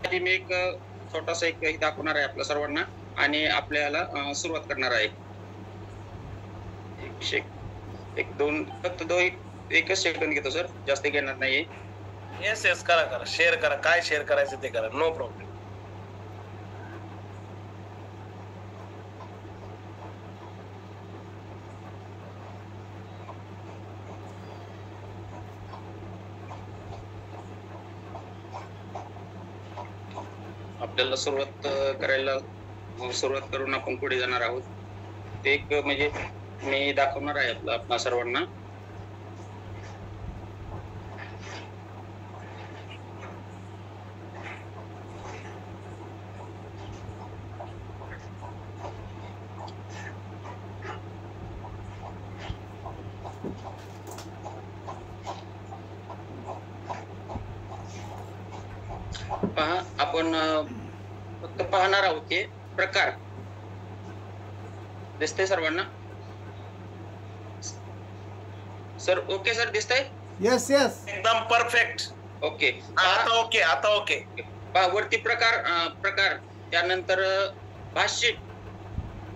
आधी मी एक छोटासा एक हे दाखवणार आहे आपल्या सर्वांना आणि आपल्याला सुरुवात करणार आहे. एक दोन फक्त एकच सेकंद घेतो सर, जास्त घेणार नाहीये. येस येस, करा शेअर करा, काय शेअर करायचं ते करा, नो प्रॉब्लेम. आपल्याला सुरुवात करून आपण पुढे जाणार आहोत. ते एक म्हणजे मी दाखवणार आहे आपल्या सर्वांना. पहा, आपण फक्त पाहणार आहोत की प्रकार दिसतंय सर्वांना. सर ओके सर, दिसतंय? येस येस, एकदम परफेक्ट. ओके, आता ओके. पहा वरती प्रकार, त्यानंतर भाषिक.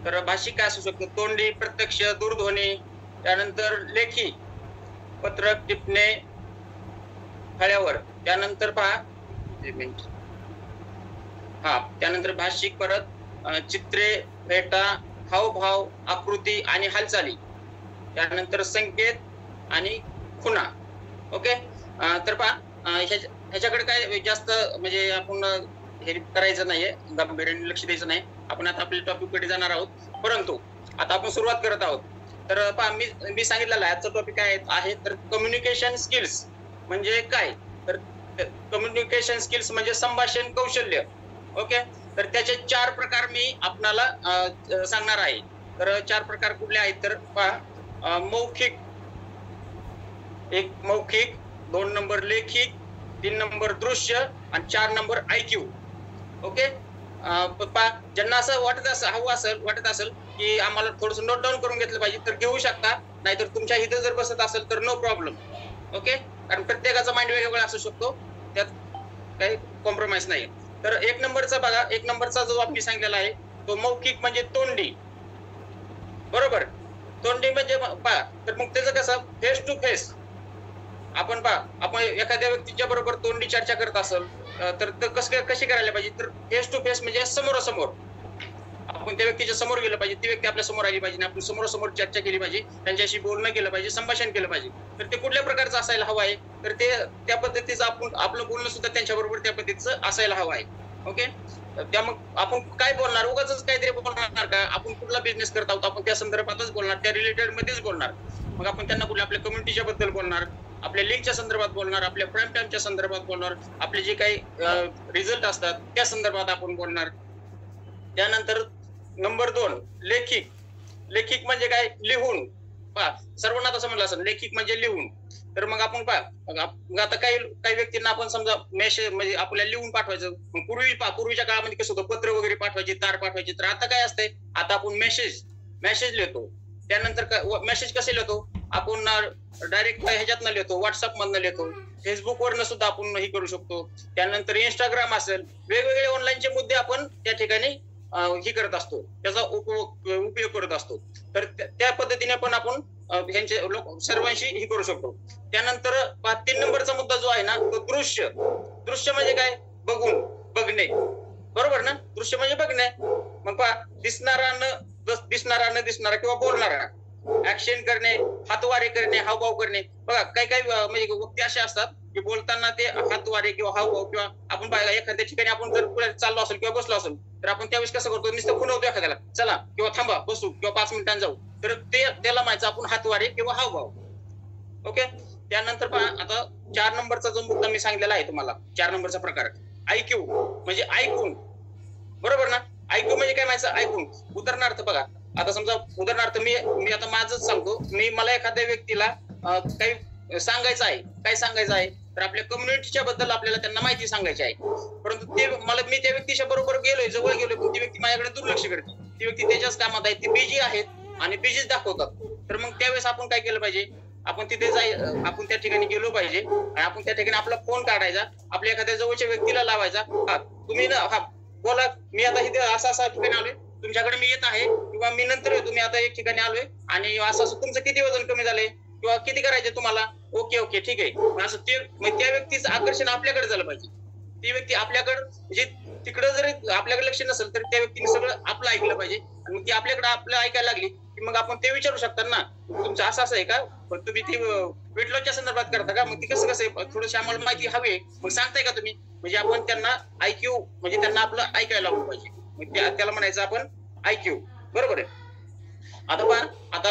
तर भाषिक काय असू शकतो? तोंडी, प्रत्यक्ष, दूरध्वनी. त्यानंतर लेखी, पत्रक, टिपणे, फळ्यावर. त्यानंतर पहा त्यानंतर भाषिक, परत चित्रे, रेटा, हावभाव, आकृती आणि हालचाली. त्यानंतर संकेत आणि खुणा. ओके, तर पहा ह्याच्याकडे काय जास्त म्हणजे आपण हे करायचं नाहीये, गांभीर्याने लक्ष द्यायचं नाही. आपण आता आपल्या टॉपिक कडे जाणार आहोत, परंतु आता आपण सुरुवात करत आहोत. तर पहा मी सांगितलेलं आहे आजचा टॉपिक काय आहे, तर कम्युनिकेशन स्किल्स म्हणजे काय? तर कम्युनिकेशन स्किल्स म्हणजे संभाषण कौशल्य. ओके, तर त्याचे 4 प्रकार मी आपणाला सांगणार आहे. तर 4 प्रकार कुठले आहेत? तर पहा, मौखिक, 1 मौखिक, 2 नंबर लेखिक, 3 नंबर दृश्य आणि 4 नंबर IQ. ओके, पहा ज्यांना असं वाटत असेल की आम्हाला थोडस नोट डाऊन करून घेतलं पाहिजे तर घेऊ शकता, नाहीतर तुमच्या इथं जर बसत असेल तर नो प्रॉब्लेम. ओके, कारण प्रत्येकाचा माइंड वेगवेगळा असू शकतो, त्यात काही कॉम्प्रोमाइज नाही. तर 1 नंबरचा बघा, 1 नंबरचा जो आपण सांगितलेला आहे तो मौखिक म्हणजे तोंडी. बरोबर, तोंडी म्हणजे पहा, तर मग त्याचं कसं फेस टू फेस आपण एखाद्या व्यक्तीच्या बरोबर तोंडी चर्चा करत असेल तर कशी करायला पाहिजे? तर फेस टू फेस म्हणजे समोरासमोर आपण त्या व्यक्तीच्या समोर गेलं पाहिजे, ती व्यक्ती आपल्या समोर आली पाहिजे, आपण समोरासमोर चर्चा केली पाहिजे, त्यांच्याशी बोलणं केलं पाहिजे, संभाषण केलं पाहिजे. तर ते कुठल्या प्रकारचं असायला हवं आहे? तर ते त्या पद्धतीचं आपलं बोलणं सुद्धा त्यांच्या बरोबर त्या पद्धतीचं असायला हवं आहे. ओके, त्या मग आपण काय बोलणार? उगाच काहीतरी बोलणार का? आपण कुठला बिझनेस करत आहोत आपण त्या संदर्भातच बोलणार, त्या रिलेटेड मध्येच बोलणार. मग आपण त्यांना कुठल्या आपल्या कम्युनिटीच्या बद्दल बोलणार, आपल्या लिंकच्या संदर्भात बोलणार, आपल्या प्राईम टाइमच्या संदर्भात बोलणार, आपले जे काही रिझल्ट असतात त्या संदर्भात आपण बोलणार. त्यानंतर नंबर 2 लेखिक. लेखिक म्हणजे काय? लिहून. पहा सर्वांना तसं म्हणलं असेल लेखिक म्हणजे लिहून. तर मग आपण आता काही व्यक्तींना आपण समजा मेसेज म्हणजे आपल्याला लिहून पाठवायचं. पूर्वीच्या काळामध्ये कसं होतं, पत्र वगैरे पाठवायची, तार पाठवायची. तर आता काय असतंय, आता आपण मेसेज लिहितो. त्यानंतर मेसेज कसे लिहितो आपण? डायरेक्ट ह्याच्यातनं लिहितो, व्हॉट्सअप मधनं लिहितो, फेसबुक वरनं सुद्धा आपण हे करू शकतो. त्यानंतर इंस्टाग्राम असेल, वेगवेगळे ऑनलाईनचे मुद्दे आपण त्या ठिकाणी हे करत असतो, त्याचा उपयोग करत असतो. तर त्या पद्धतीने पण आपण ह्यांचे सर्वांशी हे करू शकतो. त्यानंतर 3 नंबरचा मुद्दा जो आहे ना तो दृश्य. दृश्य म्हणजे काय? बघणे. बरोबर ना? दृश्य म्हणजे बघणे. मग पहा दिसणारा न दिसणारा किंवा बोलणारा, ऍक्शन करणे, हातवारे करणे, हावभाव करणे. बघा काही म्हणजे व्यक्ती असे असतात की बोलताना ते हातवारे किंवा हावभाव, किंवा आपण पाहिला एखाद्या ठिकाणी आपण जर पुढे चाललो असेल किंवा बसलो असेल तर आपण त्यावेळेस कसं करतो, नुसतं खुणवतो एखाद्याला, चला किंवा थांबा, बसू किंवा 5 मिनिटांनी जाऊ. तर त्याला माहिती आपण हातवारे किंवा हावभाव. ओके, त्यानंतर पहा आता 4 नंबरचा जो मुद्दा मी सांगितलेला आहे तुम्हाला, 4 नंबरचा प्रकार IQ म्हणजे ऐकून. बरोबर ना? IQ म्हणजे काय माहिती? ऐकून. उदाहरणार्थ बघा, आता समजा उदाहरणार्थ मी आता माझंच सांगतो, मला एखाद्या व्यक्तीला काही सांगायचं आहे. काय सांगायचं आहे? तर आपल्या कम्युनिटीच्या बद्दल आपल्याला त्यांना माहिती सांगायची आहे. परंतु मी त्या व्यक्तीच्या बरोबर जवळ गेलोय, पण ती व्यक्ती माझ्याकडे दुर्लक्ष करते. ती व्यक्ती त्याच्याच कामात आहे, ती बिझी आहेत आणि बिझीच दाखवतात. तर मग त्यावेळेस आपण काय केलं पाहिजे? आपण आपण त्या ठिकाणी गेलो पाहिजे आणि आपण त्या ठिकाणी आपला फोन काढायचा, आपल्या एखाद्या जवळच्या व्यक्तीला लावायचा. तुम्ही ना बोला, मी आता इथे असा ठिकाणी आलोय, तुमच्याकडे मी येत आहे, किंवा मी नंतर येतो, मी आता एक ठिकाणी आलोय आणि असं तुमचं किती वजन कमी झालंय किंवा किती करायचे तुम्हाला, ओके ठीक आहे. असं ते त्या व्यक्तीचं आकर्षण आपल्याकडे झालं पाहिजे. ती व्यक्ती आपल्याकडे म्हणजे तिकडे जरी आपल्याकडे लक्ष नसेल तर त्या व्यक्तीने सगळं आपलं ऐकलं पाहिजे, आणि मग ती आपल्याकडे आपलं ऐकायला लागली की मग आपण ते विचारू शकतात ना, तुमचं असं आहे का, पण तुम्ही ती वेट लॉसच्या संदर्भात करता का, मग ती कसं आहे, थोडीशी आम्हाला माहिती हवी, मग सांगताय का तुम्ही, म्हणजे आपण त्यांना IQ म्हणजे त्यांना आपलं ऐकायला लागलं पाहिजे, मग त्याला म्हणायचं आपण IQ. बरोबर आहे. आता पहा, आता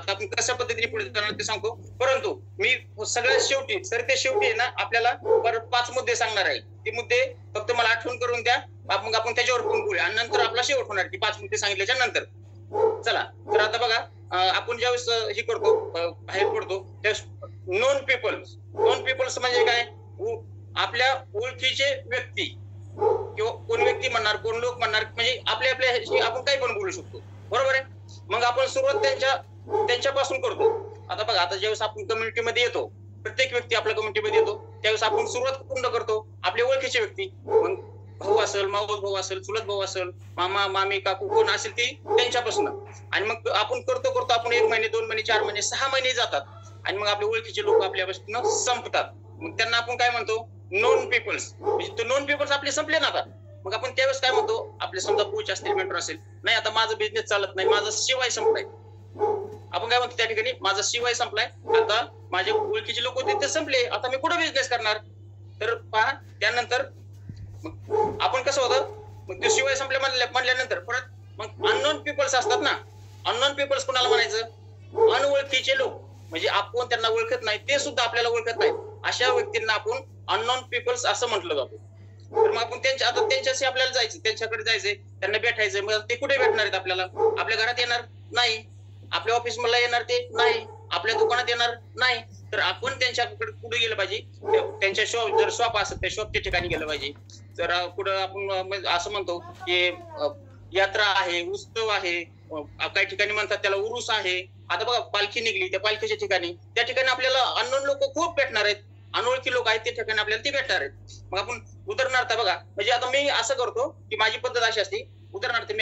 आपण कशा पद्धतीने पुढे जाणार ते सांगतो, परंतु मी सगळ्यात शेवटी ते शेवटी आहे ना आपल्याला परत 5 मुद्दे सांगणार आहे. ते मुद्दे फक्त मला आठवण करून द्या, मग आपण त्याच्यावर पण बोलूया, आणि नंतर आपला शेवट होणार की 5 मुद्दे सांगितल्याच्या नंतर. चला तर आता बघा, आपण ज्यावेळेस हे करतो, बाहेर पडतो, त्यावेळेस नोन पीपल्स म्हणजे काय, आपल्या ओळखीचे व्यक्ती किंवा कोण व्यक्ती म्हणणार, कोण लोक म्हणणार, म्हणजे आपल्या आपण काही पण बोलू शकतो. बरोबर आहे. मग आपण सुरुवात त्यांच्यापासून करतो. आता बघा, आता ज्यावेळेस आपण कम्युनिटीमध्ये येतो, प्रत्येक व्यक्ती आपल्या कम्युनिटीमध्ये येतो, त्यावेळेस आपण सुरुवात पूर्ण करतो आपले ओळखीचे व्यक्ती, मग भाऊ असेल, मावस भाऊ असेल, चुलत भाऊ असेल, मामा मामी काकू कोण असेल ती त्यांच्यापासून, आणि मग आपण करतो आपण 1 महिने 2 महिने 4 महिने 6 महिने जातात, आणि मग आपले ओळखीचे लोक आपल्यापासून संपतात. मग त्यांना आपण काय म्हणतो, नोन पीपल्स. म्हणजे नोन पीपल्स आपले संपले ना आता, मग आपण त्यावेळेस काय म्हणतो, आपले समजा कोच असतील, मेंटर असेल, नाही आता माझा बिझनेस चालत नाही, माझा शिवाय संपलाय, आपण काय म्हणतो त्या ठिकाणी, माझा शिवाय संपलाय, आता माझे ओळखीचे लोक होते ते संपले, आता मी कुठे बिझनेस करणार. तर पहा, त्यानंतर मग आपण कसं होतं, मग ते शिवाय संपले म्हणल्यानंतर परत मग अननोन पीपल्स असतात ना. अननोन पीपल्स कोणाला म्हणायचं, अनओळखीचे लोक, म्हणजे आपण त्यांना ओळखत नाही, ते सुद्धा आपल्याला ओळखत नाही, अशा व्यक्तींना आपण अननोन पीपल्स असं म्हटलं जातं. तर मग आपण त्यांच्याशी आपल्याला जायचं, त्यांच्याकडे जायचंय, त्यांना भेटायचंय. मग ते कुठे भेटणार आहेत आपल्याला, आपल्या घरात येणार नाही, आपल्या ऑफिस मध्ये येणार ते नाही, आपल्या दुकानात येणार नाही, तर आपण त्यांच्याकडे कुठे गेलं पाहिजे, त्यांच्या जर शॉप असेल त्या शॉपच्या ठिकाणी गेलं पाहिजे. जर कुठं आपण असं म्हणतो की यात्रा आहे, उत्सव आहे, काही ठिकाणी म्हणतात त्याला उरूस आहे, आता बघा पालखी निघली, त्या पालखीच्या ठिकाणी त्या ठिकाणी आपल्याला अननोन लोक खूप भेटणार आहेत, अनोळखी लोक आहेत, त्या ठिकाणी आपल्याला ती भेटणार आहेत. मग आपण उदाहरणार्थ बघा, म्हणजे आता मी असं करतो की माझी पद्धत अशी असते, उदाहरणार्थ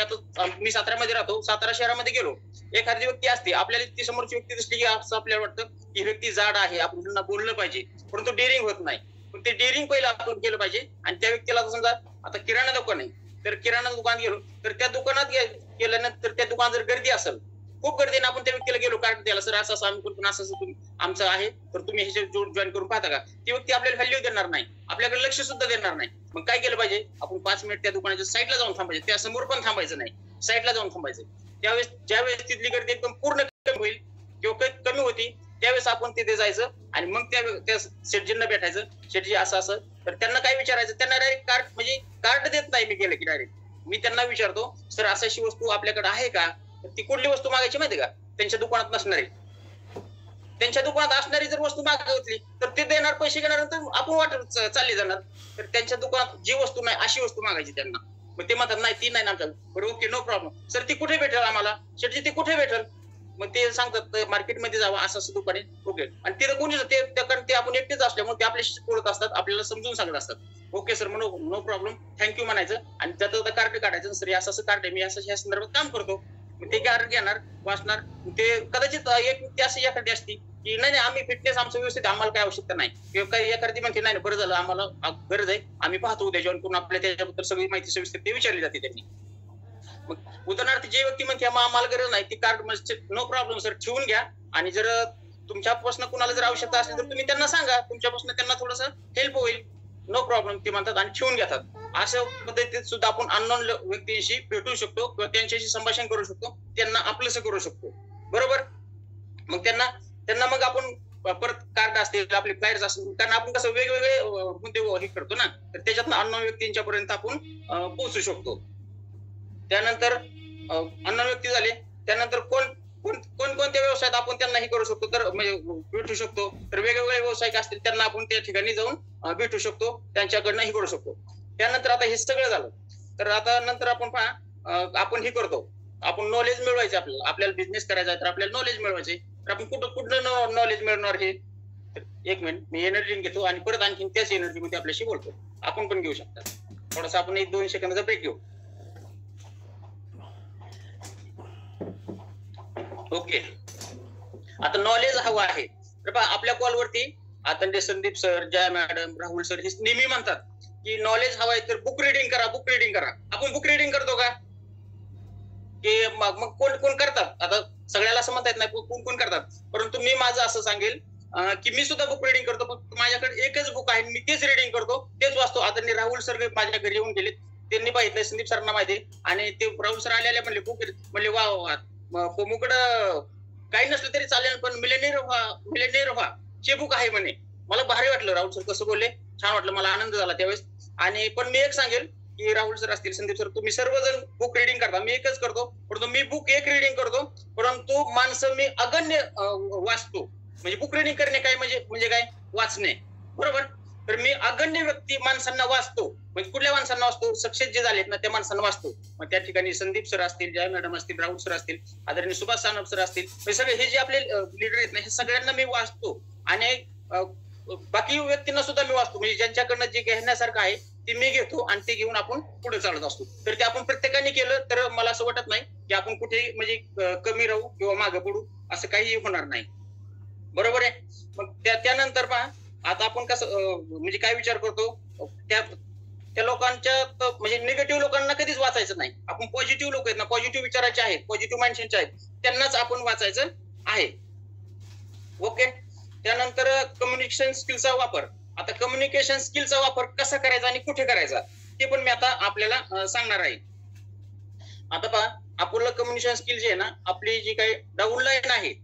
मी साताऱ्यामध्ये राहतो, सातारा शहरामध्ये गेलो, एखादी व्यक्ती असते, आपल्याला ती समोरची व्यक्ती दिसली की असं आपल्याला वाटतं की व्यक्ती जाड आहे, आपण त्यांना बोललं पाहिजे, परंतु डेअरिंग होत नाही. पण ते डेअरिंग पहिलं आपण केलं पाहिजे, आणि त्या व्यक्तीला समजा आता किराणा दुकान आहे, तर किराणा दुकानात गेलो, तर त्या दुकानात गेल्यानंतर त्या दुकानात जर गर्दी असेल, खूप गर्दीने आपण त्या व्यक्तीला गेलो कार्ड द्यायला, सर असं आम्ही कोण असं आमचं आहे, तर तुम्ही हे जॉईन करून पाहता का, ती व्यक्ती आपल्याला व्हॅल्यू देणार नाही, आपल्याकडे लक्ष सुद्धा देणार नाही. मग काय केलं पाहिजे, आपण 5 मिनिट त्या दुकानाच्या साईडला जाऊन थांबायचं, त्या समोर पण थांबायचं नाही, साईडला जाऊन थांबायचं. त्यावेळेस ज्यावेळेस तिथली गर्दी एकदम पूर्ण कमी होईल किंवा कमी होती, त्यावेळेस आपण तिथे जायचं, आणि मग त्या शेटजींना भेटायचं, शेटजी असं, तर त्यांना काय विचारायचं, त्यांना डायरेक्ट कार्ड, म्हणजे कार्ड देत नाही मी गेलं की डायरेक्ट मी त्यांना विचारतो, सर अशी वस्तू आपल्याकडे आहे का, ती कुठली वस्तू मागायची माहिती का, त्यांच्या दुकानात नसणारी, त्यांच्या दुकानात असणारी जर वस्तू मागितली तर ते देणार, पैसे घेणार, तर आपण वाटत चालले जाणार. तर त्यांच्या दुकानात जी वस्तू नाही अशी वस्तू मागायची त्यांना, मग ते म्हणतात नाही ती नाही आमच्या, बरं ओके नो प्रॉब्लेम, सर ती कुठे भेटेल आम्हाला, शेटजी ती कुठे भेटेल, मग ते सांगतात मार्केटमध्ये जावं, असं दुकान आहे, ओके, आणि तिथं कोणी ते आपण एकटेच असल्यामुळे ते आपल्याशी बोलत असतात, आपल्याला समजून सांगत असतात, ओके सर म्हणून नो प्रॉब्लेम, थँक्यू म्हणायचं, आणि त्याचं कार्ड काढायचं, सर असं कार्ड आहे, मी असं ह्या संदर्भात काम करतो. ते कार्ड घेणार, वाचणार, ते कदाचित एक व्यक्ती अशी एखादी असती की नाही आम्ही फिटनेस आमचं व्यवस्थित, आम्हाला काही आवश्यकता नाही, किंवा काही एखादी म्हणते नाही बरं झालं, आम्हाला गरज आहे, आम्ही पाहतो उद्या जेवण करून, आपल्या त्याच्याबद्दल सगळी माहिती सविस्तर ते विचारली जाते त्यांनी. मग उदाहरणार्थ जे व्यक्ती म्हणते आम्हाला गरज नाही, ती कार्ड नो प्रॉब्लेम सर ठेवून घ्या, आणि जर तुमच्यापासून कुणाला जर आवश्यकता असेल तर तुम्ही त्यांना सांगा, तुमच्यापासून त्यांना थोडंसं हेल्प होईल, नो प्रॉब्लेम ते म्हणतात आणि ठेवून घेतात. अशा पद्धतीत सुद्धा आपण अननोन व्यक्तींशी भेटू शकतो किंवा त्यांच्याशी संभाषण करू शकतो, त्यांना आपलंसं करू शकतो. बरोबर. मग त्यांना मग आपण परत कार्ड असतील, आपले फ्लायर्स असतील, कारण आपण कसं वेगवेगळे मुद्दे हे करतो ना, तर त्याच्यातून अननोन व्यक्तींच्या पर्यंत आपण पोहोचू शकतो. त्यानंतर अननोन व्यक्ती झाले, त्यानंतर कोणत्या व्यवसायात आपण त्यांना हे करू शकतो, तर म्हणजे भेटू शकतो, तर वेगवेगळे व्यावसायिक असतील त्यांना आपण त्या ठिकाणी जाऊन भेटू शकतो, त्यांच्याकडनं हे करू शकतो. त्यानंतर आता हे सगळं झालं, तर आता नंतर आपण आपण हे करतो, आपण नॉलेज मिळवायचं, आपल्याला बिझनेस करायचा आहे तर आपल्याला नॉलेज मिळवायचे, तर आपण कुठलं नॉलेज मिळणार हे, एक मिनिट मी एनर्जी घेतो आणि परत आणखी त्याच एनर्जी मध्ये आपल्याशी बोलतो, आपण पण घेऊ शकता. थोडासा आपण 1-2 सेकंदाचा ब्रेक घेऊ. ओके, आता नॉलेज हवं आहे. तर आपल्या कॉलवरती आता Sandeep sir, Jaya madam, Rahul sir हे नेहमी म्हणतात की नॉलेज हवं आहे तर बुक रिडिंग करा, बुक रिडिंग करा. आपण बुक रिडिंग करतो का? की मग कोण कोण करतात? आता सगळ्याला असं म्हणता येत नाही, कोण कोण करतात. परंतु मी माझं असं सांगेल की मी सुद्धा बुक रिडिंग करतो, पण माझ्याकडे एकच बुक आहे, मी तेच रिडिंग करतो, तेच वाचतो. आता राहुल सर माझ्या घरी येऊन गेले, त्यांनी पाहिजे संदीप सरांना माहिती, आणि ते राहुल सर आले म्हणले बुक, म्हणले वा वा कोमुकडं काही नसलं तरी चालेल पण मिलेनियर व्हा चे बुक आहे म्हणे. मला भारी वाटलं राहुल सर कसं बोलले, छान वाटलं, मला आनंद झाला त्यावेळेस. आणि पण मी एक सांगेल की राहुल सर असतील, संदीप सर, तुम्ही सर्वजण बुक रिडिंग करता, मी एकच करतो. परंतु मी बुक एक रिडिंग करतो, परंतु माणसं मी अगण्य वाचतो. म्हणजे बुक रिडिंग करणे काय म्हणजे काय, वाचणे, बरोबर. तर मी अगण्य व्यक्ती माणसांना वाचतो. म्हणजे कुठल्या माणसांना वाचतो? सक्सेस जे झालेत ना त्या माणसांना वाचतो. मग त्या ठिकाणी संदीप सर असतील, जया मॅडम असतील, राहुल सर असतील, आदरणीय सुभाष सानप सर असतील, हे सगळे हे जे आपले लीडर आहेत ना, हे सगळ्यांना मी वाचतो. आणि बाकी व्यक्तींना सुद्धा मी वाचतो. म्हणजे ज्यांच्याकडनं जे घेण्यासारखं आहे ते मी घेतो आणि ते घेऊन आपण पुढे चालत असतो. तर ते आपण प्रत्येकाने केलं तर मला असं वाटत नाही की आपण कुठे म्हणजे कमी राहू किंवा मागे पडू, असं काही होणार नाही, बरोबर आहे. मग त्यानंतर पहा, आता आपण कसं म्हणजे काय विचार करतो, त्या लोकांच्या म्हणजे निगेटिव्ह लोकांना कधीच वाचायचं नाही. आपण पॉझिटिव्ह लोक आहेत ना, पॉझिटिव्ह विचाराचे आहेत, पॉझिटिव्ह माइंडसेटचे आहेत, त्यांनाच आपण वाचायचं आहे. ओके. त्यानंतर कम्युनिकेशन स्किलचा वापर. आता कम्युनिकेशन स्किलचा वापर कसा करायचा आणि कुठे करायचा ते पण मी आता आपल्याला सांगणार आहे. आता पहा, आपलं कम्युनिकेशन स्किल जे आहे ना, आपली जी काही डाऊनलाईन आहे,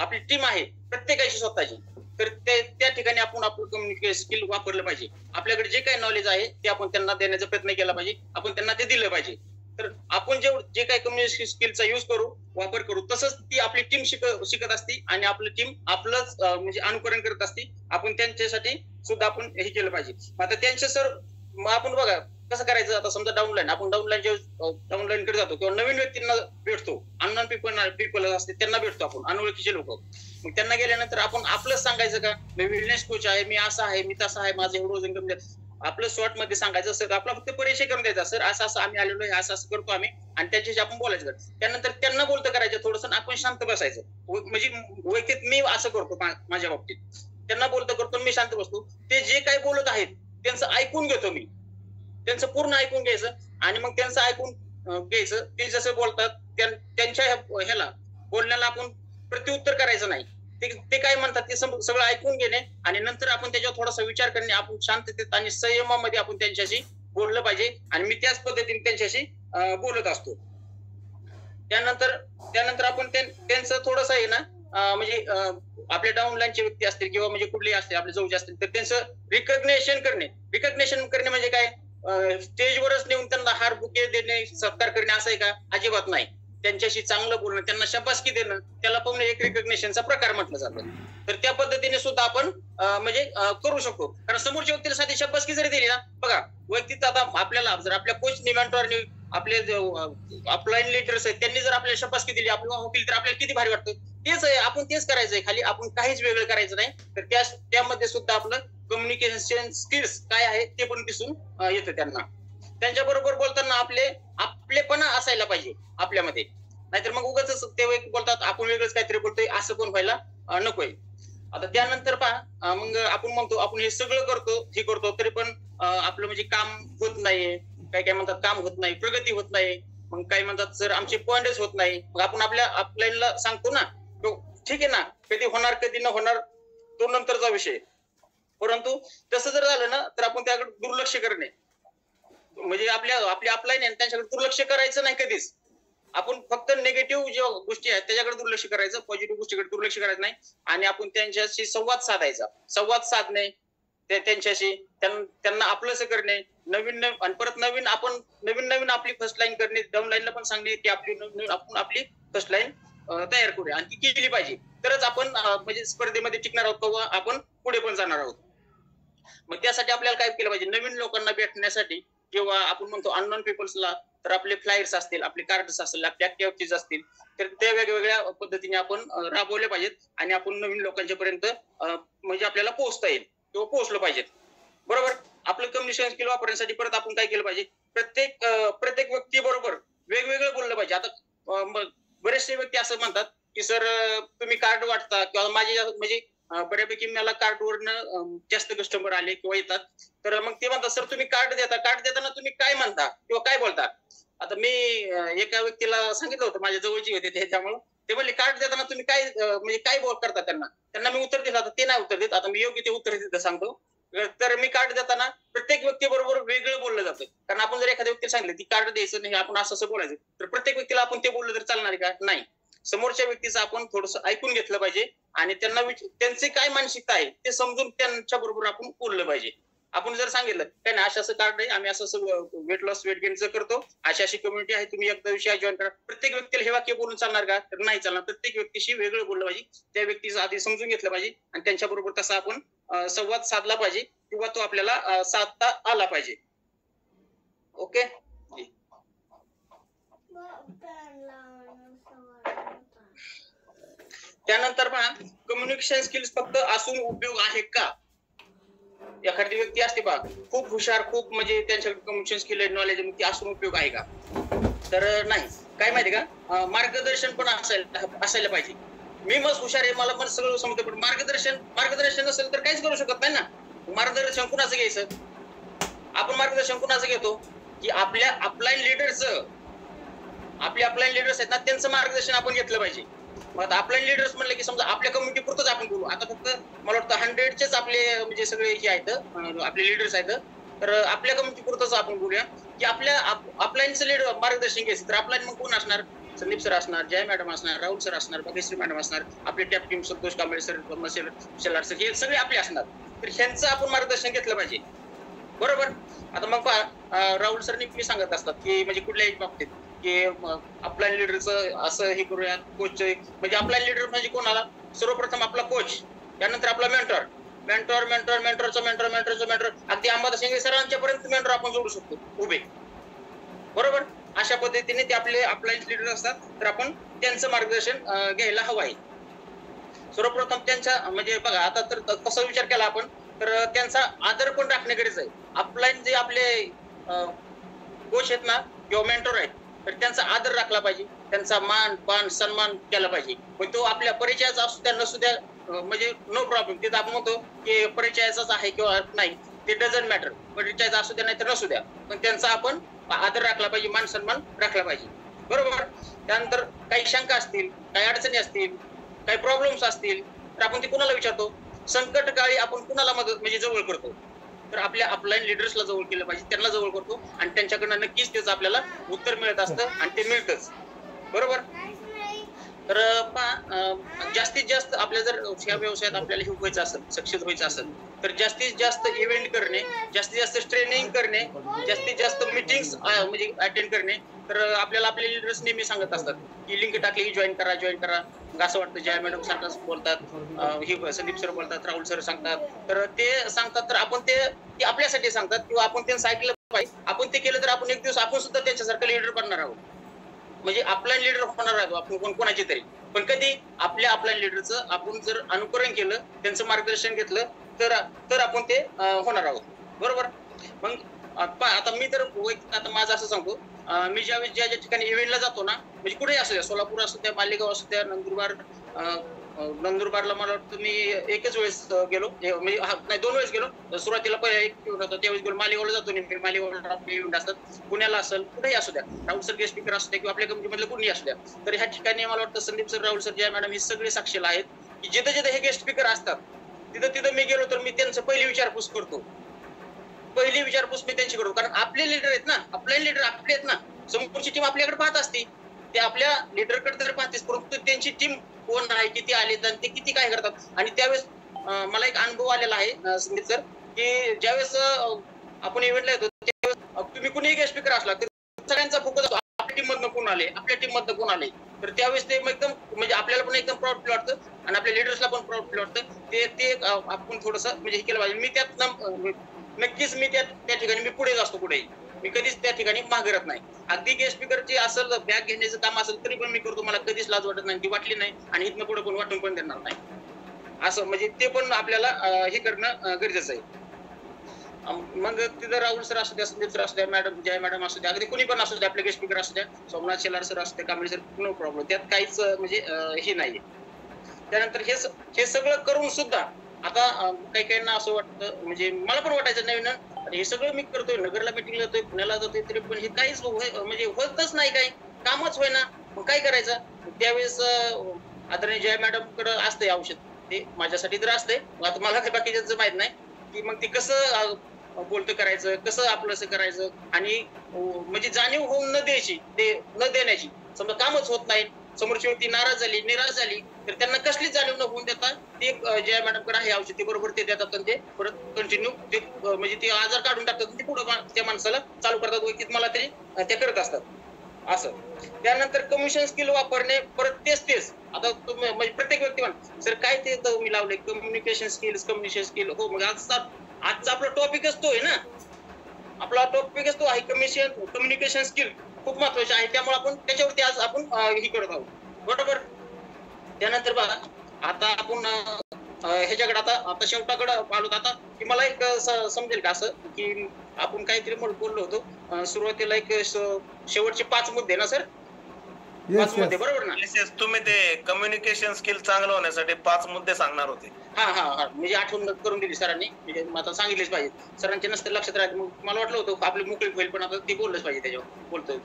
आपली टीम आहे प्रत्येकाची स्वतःची, तर त्या ठिकाणी आपण आपलं कम्युनिकेशन स्किल वापरलं पाहिजे. आपल्याकडे जे काही नॉलेज आहे ते आपण त्यांना देण्याचा प्रयत्न केला पाहिजे, आपण त्यांना ते दिलं पाहिजे. तर आपण जे काही कम्युनिकेशन स्किलचा युज करू, वापर करू, तसंच ती आपली टीम शिकत असते आणि आपली टीम आपलंच म्हणजे अनुकरण करत असते. आपण त्यांच्यासाठी सुद्धा आपण हे केलं पाहिजे. आता त्यांचे सर, मग आपण बघा कसं करायचं. आता समजा डाऊनलाईन, आपण डाऊनलाईन कडे जातो किंवा नवीन व्यक्तींना भेटतो, अननोन पीपल असते त्यांना भेटतो आपण, अनोळखीचे लोक. मग त्यांना गेल्यानंतर आपण आपलंच सांगायचं का, मी वेलनेस कोच आहे, मी असं आहे, मी तसं आहे, माझं एवढं वजन कमी. आपलं शॉर्ट मध्ये सांगायचं असं, आपला फक्त परिचय करून द्यायचा, सर असं असं आम्ही आलेलो आहे, असं असं करतो आम्ही, आणि त्यांच्याशी आपण बोलायचं. त्यानंतर त्यांना बोलतं करायचं थोडंसं, आपण शांत बसायचं. म्हणजे वैयक्तिक मी असं करतो माझ्या बाबतीत, त्यांना बोलतं करतो, मी शांत बसतो. ते जे काही बोलत आहेत त्यांचं ऐकून घेतो मी, त्यांचं पूर्ण ऐकून घ्यायचं आणि मग त्यांचं ऐकून घ्यायचं. ते जसं बोलतात त्यांच्या ह्याला बोलण्याला आपण प्रत्युत्तर करायचं नाही. ते काय म्हणतात ते सगळं ऐकून घेणे आणि नंतर आपण त्याच्यावर थोडासा विचार करणे. आपण शांततेत आणि संयमामध्ये आपण त्यांच्याशी बोललं पाहिजे आणि मी त्याच पद्धतीने त्यांच्याशी बोलत असतो. त्यानंतर आपण त्यांचं थोडंसं आहे ना, म्हणजे आपल्या डाऊनलाईनचे व्यक्ती असतील किंवा म्हणजे कुठलेही असतील आपले जवळचे असतील, तर त्यांचं रिकग्नेशन करणे म्हणजे काय, स्टेजवरच नेऊन त्यांना हार बुके देणे, सत्कार करणे असं आहे का? अजिबात नाही. त्यांच्याशी चांगलं बोलणं, त्यांना शाबासकी देणं, त्याला पण एक रिकग्नेशनचा प्रकार म्हटलं जातं. तर त्या पद्धतीने सुद्धा आपण म्हणजे करू शकतो. कारण समोरच्या व्यक्तीला साधी शाबासकी जरी दिली ना, बघा वैयक्तिक आता आपल्याला जर आपल्या कोचनी, मेंटॉरनी, आपले अपलाईन लीडर्स आहेत त्यांनी जर आपल्याला शाबासकी दिली, आपण होतील, तर आपल्याला किती भारी वाटतं. तेच आहे, आपण तेच करायचंय, खाली आपण काहीच वेगळं करायचं नाही. तर त्यामध्ये सुद्धा आपलं कम्युनिकेशन स्किल्स काय आहे ते पण दिसून येतं त्यांना. त्यांच्या बरोबर बोलताना आपलेपणा असायला पाहिजे आपल्यामध्ये, नाहीतर मग उगाच ते बोलतात आपण वेगळंच काहीतरी बोलतोय, असं पण व्हायला नकोय. आता त्यानंतर पहा, मग आपण म्हणतो आपण हे सगळं करतो, हे करतो, तरी पण आपलं म्हणजे काम होत नाहीये. काय म्हणतात काम होत नाही, प्रगती होत नाही. मग काय म्हणतात सर आमचे पॉइंटच होत नाही. मग आपण आपल्या अपलाईनला सांगतो ना, ठीक आहे ना, कधी होणार कधी न होणार तो नंतरचा विषय. परंतु तसं जर झालं ना, तर आपण त्याकडे दुर्लक्ष करणे, म्हणजे आपली अपलाईन आहे त्यांच्याकडे दुर्लक्ष करायचं नाही कधीच. आपण फक्त निगेटिव्ह ज्या गोष्टी आहेत त्याच्याकडे दुर्लक्ष करायचं, पॉझिटिव्ह गोष्टीकडे दुर्लक्ष करायचं नाही. आणि आपण त्यांच्याशी संवाद साधणे, त्यांच्याशी त्यांना आपलंसं करणे, नवीन आणि परत नवीन आपली फर्स्ट लाईन करणे, डाऊन लाईनला पण सांगणे की आपण आपली फर्स्ट लाईन तयार करूया आणि ती केली पाहिजे. तरच आपण म्हणजे स्पर्धेमध्ये टिकणार आहोत किंवा आपण पुढे पण जाणार आहोत. मग त्यासाठी आपल्याला काय केलं पाहिजे, नवीन लोकांना भेटण्यासाठी किंवा आपण म्हणतो अननोन पीपल्सला, तर आपले फ्लायर्स असतील, आपले कार्ड्स असतील, आपल्या ऍक्टिव्हिटीज असतील, तर ते वेगवेगळ्या पद्धतीने आपण राबवले पाहिजेत आणि आपण नवीन लोकांच्या पर्यंत म्हणजे आपल्याला पोहोचता येईल किंवा पोहोचलं पाहिजेत. बरोबर. आपलं कम्युनिकेशन स्किल वापरण्यासाठी परत आपण काय केलं पाहिजे, प्रत्येक व्यक्ती बरोबर वेगवेगळं बोललं पाहिजे. आता बरेचसे व्यक्ती असं म्हणतात की सर तुम्ही कार्ड वाटता किंवा माझे म्हणजे बऱ्यापैकी मला कार्डवरनं जास्त कस्टमर आले किंवा येतात, तर मग ते म्हणतात सर तुम्ही कार्ड देताना तुम्ही काय म्हणता किंवा काय बोलता. आता मी एका व्यक्तीला सांगितलं होतं, माझ्या जवळची होते त्याच्यामुळे ते म्हणले कार्ड देताना तुम्ही काय म्हणजे काय करता. त्यांना मी उत्तर दिलं, आता ते नाही उत्तर देत, आता मी योग्य ते उत्तर देत सांगतो. तर मी कार्ड देताना प्रत्येक व्यक्ती बरोबर वेगळं बोललं जातं. कारण आपण जर एखाद्या व्यक्तीला सांगितलं ती कार्ड द्यायचं नाही, आपण असं बोलायचं, तर प्रत्येक व्यक्तीला आपण ते बोललं तर चालणार आहे का? नाही. समोरच्या व्यक्तीचं आपण थोडंसं ऐकून घेतलं पाहिजे आणि त्यांना त्यांची काय मानसिकता आहे ते समजून त्यांच्या बरोबर आपण बोललं पाहिजे. आपण जर सांगितलं काय नाही असं कार्ड आहे, आम्ही असं वेट लॉस वेट गेनचं करतो, अशी कम्युनिटी आहे, तुम्ही एकदा विषय जॉईन करा, प्रत्येक व्यक्तीला हे वाक्य बोलून चालणार का? तर नाही चालणार. प्रत्येक व्यक्तीशी वेगळं बोललं पाहिजे, त्या व्यक्तीचं आधी समजून घेतलं पाहिजे आणि त्यांच्या बरोबर तसा आपण संवाद साधला पाहिजे किंवा तो आपल्याला साधता आला पाहिजे. ओके. त्यानंतर पहा, कम्युनिकेशन स्किल्स फक्त असून उपयोग आहे का? एखादी व्यक्ती असते पहा खूप हुशार, खूप म्हणजे त्यांच्याकडे कम्युनिकेशन स्किल नॉलेज ती असून उपयोग आहे का? तर नाही. काय माहिती का, मार्गदर्शन पण असायला पाहिजे. मी मस्त हुशार आहे, मला पण सगळं समजतं, पण मार्गदर्शन नसेल तर काहीच करू शकत नाही ना. मार्गदर्शन कुणाचं घ्यायचं? आपण मार्गदर्शन कुणाचं घेतो की आपल्या अपलाईन लीडरचं, आपले अपलाईन लीडर्स आहेत ना त्यांचं मार्गदर्शन आपण घेतलं पाहिजे. मग अपलाईन लीडर्स म्हणलं की समजा आपल्या कम्युनिटी पुरतच आपण बोलू. आता फक्त मला वाटतं 100चेच आपले म्हणजे सगळे हे आहेत आपले लीडर्स आहेत, तर आपल्या कम्युनिटी पुरतच आपण बोलूया की आपल्या अपलाईनचं लीडर मार्गदर्शन घ्यायचं. तर अपलाईन मग कोण असणार? संदीप सर असणार, जय मॅडम असणार, राहुल सर असणार, भाग्यश्री मॅडम असणार, आपले tap team Santosh Kamble sir, Shelar sir, हे सगळे आपले असणार. तर ह्यांचं आपण मार्गदर्शन घेतलं पाहिजे. बरोबर. आता मग पहा, राहुल सरनी मी सांगत असतात की म्हणजे कुठल्याही बाबतीत की अपलाईन लीडरचं असं हे करूया. कोच म्हणजे अपलाईन लीडर म्हणजे कोणाला? सर्वप्रथम आपला कोच, त्यानंतर आपला मेंटॉर, अगदी अंबादास शिंदे सरांच्या पर्यंत मेंटॉर आपण जोडू शकतो उभे. बरोबर. अशा पद्धतीने ते आपले अपलाईन लीडर असतात, तर आपण त्यांचं मार्गदर्शन घ्यायला हवं आहे. सर्वप्रथम त्यांच्या म्हणजे बघा आता तर कसा विचार केला आपण, तर त्यांचा आदर पण राखणे गरजेचं आहे. अपलाईन जे आपले कोच आहेत ना किंवा मेंटॉर आहेत, तर त्यांचा आदर राखला पाहिजे, त्यांचा मान पान सन्मान केला पाहिजे. पण तो आपल्या परिचयाचा असू द्या नसू द्या, म्हणजे नो प्रॉब्लेम. तिथं आपण म्हणतो की परिचयाचाच आहे किंवा नाही, ते डझंट मॅटर. परिचयाचा असू द्या नाही तर नसू द्या, पण त्यांचा आपण आदर राखला पाहिजे, मान सन्मान राखला पाहिजे. बरोबर. त्यानंतर काही शंका असतील, काही अडचणी असतील, काही प्रॉब्लेम्स असतील, तर आपण ते कुणाला विचारतो? संकट काळी आपण कुणाला मदत म्हणजे जवळ करतो? तर आपल्या अपलाईन लीडर्सला जवळ केलं पाहिजे, त्यांना जवळ करतो आणि त्यांच्याकडनं नक्कीच त्याचं आपल्याला उत्तर मिळत असतं आणि ते मिळतच. बरोबर. तर जास्तीत जास्त आपल्या जर या व्यवसायात आपल्याला हे व्हायचं असेल, सक्सेस व्हायचं असेल, तर जास्तीत जास्त इव्हेंट करणे, जास्तीत जास्त ट्रेनिंग करणे, जास्तीत जास्त मीटिंग्स म्हणजे अटेंड करणे. तर आपल्याला आपले लीडर्स नेहमी सांगत असतात की लिंक टाकली जॉईन करा. असं वाटतं जया मॅडम सारखं बोलतात, हे संदीप सर बोलतात, राहुल सर सांगतात, तर ते सांगतात तर आपण ते आपल्यासाठी सांगतात किंवा आपण त्यांचं ऐकलं पाहिजे. आपण ते केलं तर आपण एक दिवस आपण सुद्धा त्यांच्यासारखं लीडर बनणार आहोत, म्हणजे अपलाईन लीडर होणार आहोत आपण कोणाची तरी. पण कधी आपल्या अपलाईन लीडरचं आपण जर अनुकरण केलं, त्यांचं मार्गदर्शन घेतलं, तर आपण ते होणार आहोत. बरोबर. मग आता मी तर आता माझं असं सांगतो, मी ज्या ठिकाणी इव्हेंटला जातो ना, म्हणजे कुठेही असू द्या, सोलापूर असू द्या, मालेगाव असू द्या, नंदुरबारला मला वाटतं मी एकच वेळेस गेलो, म्हणजे नाही 2 वेळेस गेलो. सुरुवातीला पहिला एक इव्हेंट होता त्यावेळेस गेलो. मालेगावला जातो नेहमी, मालेगावला आपले इव्हेंट असतात, पुण्याला असेल, कुठेही असू द्या, राहुल सर गेस्ट स्पीकर असू द्या किंवा आपल्या कंपनीमधले कुठेही असू द्या. तर ह्या ठिकाणी मला वाटतं Sandeep sir, Rahul sir, Jaya madam हे सगळे साक्षीला आहेत की जिथे हे गेस्ट स्पीकर असतात तिथं मी गेलो तर मी त्यांचं पहिली विचारपूस करतो. मी त्यांची करतो, कारण आपले लीडर आहेत ना, अपलाईन लीडर आपले आहेत ना, समोरची टीम आपल्याकडे पाहत असते, ते आपल्या लीडरकडे तर पाहतेच, परंतु त्यांची टीम कोण आहे, किती आलेत आणि ते किती काय करतात. आणि त्यावेळेस मला एक अनुभव आलेला आहे संदीप सर, की ज्यावेळेस आपण इव्हेंटला येतो त्यावेळेस तुम्ही कुणीही गेस्ट स्पीकर असला तर सगळ्यांचा फोकस असतो आपल्या टीम मधनं कोण आले, तर त्यावेळेस ते एकदम म्हणजे आपल्याला पण एकदम प्राऊड फील वाटतं आणि आपल्या लीडर्सला पण प्राऊड फील वाटतं. ते आपण थोडंसं म्हणजे हे केलं पाहिजे. मी त्यात नक्कीच मी त्या ठिकाणी मी पुढे असतो, मी कधीच त्या ठिकाणी मागरत नाही. अगदी गेस्ट स्पीकरची असेल, बॅग घेण्याचं काम असेल तरी पण मी करतो, मला कधीच लाज वाटत नाही, ती वाटली नाही आणि इथनं पुढे पण वाटून पण देणार नाही. असं म्हणजे ते पण आपल्याला हे करणं गरजेचं आहे. मग तिथं राहुल सर असू द्या, संदीप सर असू द्या, मॅडम जय मॅडम असू द्या, अगदी कोणी पण असू द्या, आपले गेस्ट स्पीकर असू द्या, सोमनाथ शेलार सर असू द्या, कांबळे सर, नो प्रॉब्लेम, त्यात काहीच म्हणजे हे नाहीये. त्यानंतर हे सगळं करून सुद्धा आता काही काहींना असं वाटतं, म्हणजे मला पण वाटायचं नवीन हे सगळं मी करतोय, नगरला मिटिंगला जातोय, पुण्याला जातोय, तरी पण हे काहीच म्हणजे होतच नाही, काही कामच होईना. मग काय करायचं? त्यावेळेस आदरणीय जय मॅडम कडे असते औषध, ते माझ्यासाठी तर असते. आता मला काही बाकीच्याच माहित नाही की मग ती कसं बोलतं करायचं, कसं आपलं करायचं, आणि म्हणजे जाणीव होऊन न द्यायची, ते न देण्याची. समजा कामच होत नाही, समोरची व्यक्ती नाराज झाली, निराश झाली, तर त्यांना कसलीच जाणीव न होऊन देतात ते जया मॅडम कडे आहे औषध, ते बरोबर ते देतात आणि ते परत कंटिन्यू ते म्हणजे ते आजार काढून टाकतात, ते पुढे त्या माणसाला चालू करतात, व्यक्तीत मला ते करत असतात असं. त्यानंतर कम्युनिकेशन स्किल वापरणे, परत तेच आता म्हणजे प्रत्येक व्यक्ती म्हणा सर काय ते मी लावले कम्युनिकेशन स्किल. हो, मग आजचा आपला टॉपिकच तो आहे ना, आपला टॉपिकच तो आहे, कम्युनिकेशन स्किल खूप महत्वाचे आहे, त्यामुळे आपण त्याच्यावरती आज आपण हे करत आहोत, बरोबर. त्यानंतर बघा आता आपण ह्याच्याकडे आता शेवटाकडे आलो, आता की मला एक समजेल का असं की आपण काहीतरी बोललो होतो सुरुवातीला, एक शेवटचे 5 मुद्दे ना सर, 5 मुद्दे बरोबर ना? येस, तुम्ही ते कम्युनिकेशन स्किल चांगलं होण्यासाठी 5 मुद्दे सांगणार होते. हा म्हणजे आठवण करून दिली सरांनी, म्हणजे आता सांगितलेच पाहिजे, सरांच्या नसते लक्षात राहते. मग मला वाटलं होतं आपली मोकळी होईल, पण आता ते बोललंच पाहिजे, त्याच्यावर बोलतोय.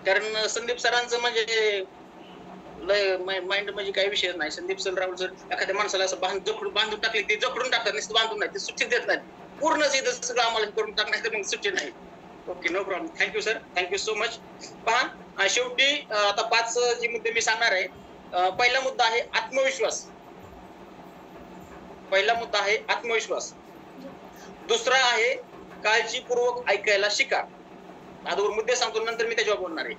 कारण संदीप सरांचं म्हणजे लय माइंड म्हणजे काही विषय नाही. संदीप सर, राहुल सर एखाद्या माणसाला असं बांधून टाकले, ते जखडून टाकतात, नुसतं बांधून नाही, ते सुट्टी देत नाही, पूर्णच इथं सगळं आम्हाला करून टाकणार, तर मग सुट्टी नाही. Okay, no problem. Thank you sir, thank you so much. पहा शेवटी आता 5 जे मुद्दे मी सांगणार आहे. पहिला मुद्दा आहे आत्मविश्वास. पहिला मुद्दा आहे आत्मविश्वास. दुसरा आहे काळजीपूर्वक ऐकायला शिका. अगोदर मुद्दे सांगतो, नंतर मी त्याच्यावर बोलणार आहे.